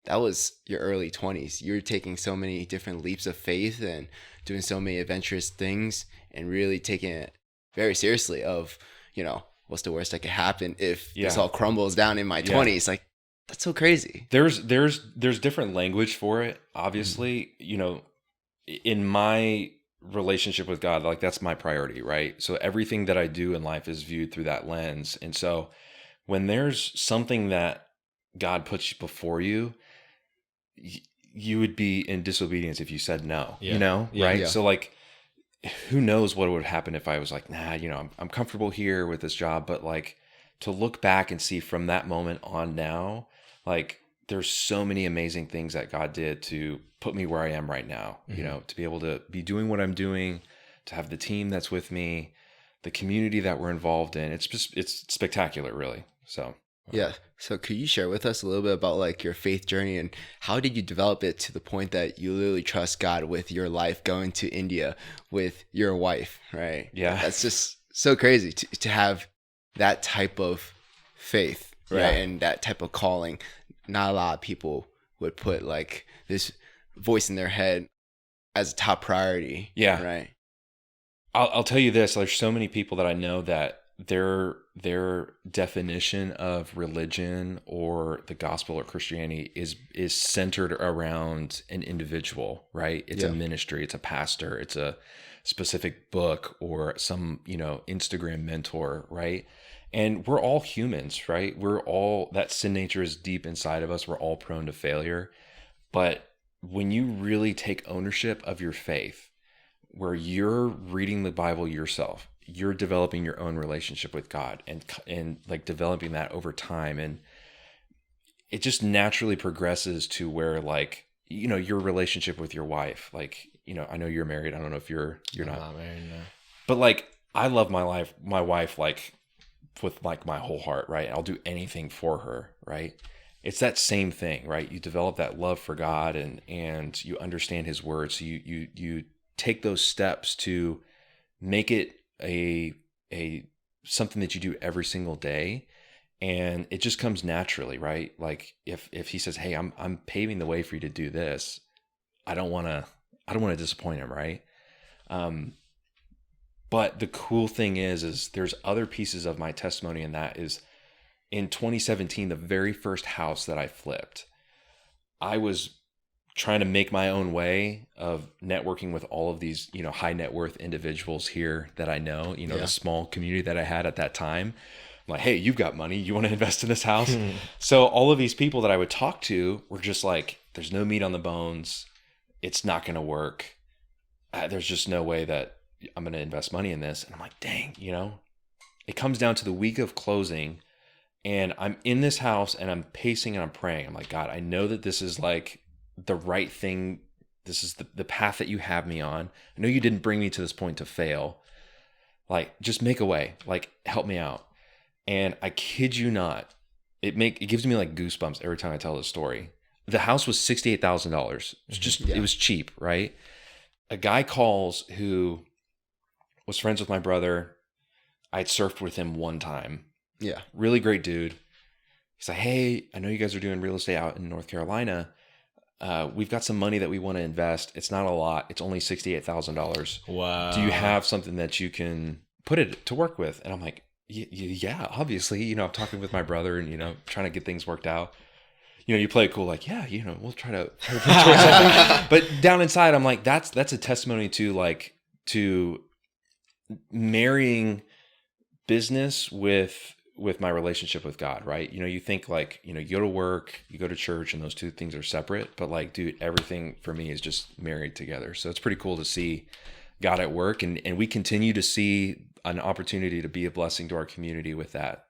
that was your early 20s. You're taking so many different leaps of faith and doing so many adventurous things and really taking it very seriously of, what's the worst that could happen if this all crumbles down in my 20s? Like, that's so crazy. There's different language for it. Obviously, in my relationship with God, like that's my priority, right? So everything that I do in life is viewed through that lens. And so when there's something that God puts before you, you would be in disobedience if you said no, right? Yeah. So like, who knows what would happen if I was like, nah, I'm comfortable here with this job. But like, to look back and see from that moment on now, like there's so many amazing things that God did to put me where I am right now, to be able to be doing what I'm doing, to have the team that's with me, the community that we're involved in. It's spectacular, really. So. Yeah. So could you share with us a little bit about like your faith journey and how did you develop it to the point that you literally trust God with your life, going to India with your wife, right? Yeah. That's just so crazy to have that type of faith, right? Yeah. And that type of calling. Not a lot of people would put like this voice in their head as a top priority. Yeah. Right. I'll tell you this, there's so many people that I know that their definition of religion or the gospel or Christianity is centered around an individual, right? It's a ministry, it's a pastor, it's a specific book or some, Instagram mentor, right? And we're all humans, right? That sin nature is deep inside of us. We're all prone to failure. But when you really take ownership of your faith, where you're reading the Bible yourself, you're developing your own relationship with God and like developing that over time. And it just naturally progresses to where like, your relationship with your wife, like, I know you're married. I don't know if you're not married, no. But like, I love my wife, like with like my whole heart, right? I'll do anything for her, right? It's that same thing, right? You develop that love for God and you understand his word. So you take those steps to make it a something that you do every single day, and it just comes naturally, right? Like if he says, "Hey, I'm paving the way for you to do this," I don't want to disappoint him, right? But the cool thing is there's other pieces of my testimony, and that is in 2017, the very first house that I flipped, I was trying to make my own way of networking with all of these, high net worth individuals here that I know, the small community that I had at that time. I'm like, hey, you've got money. You want to invest in this house? So all of these people that I would talk to were just like, there's no meat on the bones. It's not going to work. There's just no way that I'm going to invest money in this. And I'm like, dang, it comes down to the week of closing and I'm in this house and I'm pacing and I'm praying. I'm like, God, I know that this is like the right thing. This is the path that you have me on. I know you didn't bring me to this point to fail. Like, just make a way, like help me out. And I kid you not, it gives me like goosebumps every time I tell this story. The house was $68,000. It's just, It was cheap, right? A guy calls who was friends with my brother. I'd surfed with him one time. Yeah. Really great dude. He's like, hey, I know you guys are doing real estate out in North Carolina. We've got some money that we want to invest. It's not a lot. It's only $68,000. Wow. Do you have something that you can put it to work with? And I'm like, yeah, obviously, I'm talking with my brother and, trying to get things worked out. You play it cool, like, yeah, we'll try to put towards something. But down inside, I'm like, that's a testimony to marrying business with my relationship with God, right? You think like, you go to work, you go to church, and those two things are separate. But like, dude, everything for me is just married together. So it's pretty cool to see God at work. And we continue to see an opportunity to be a blessing to our community with that.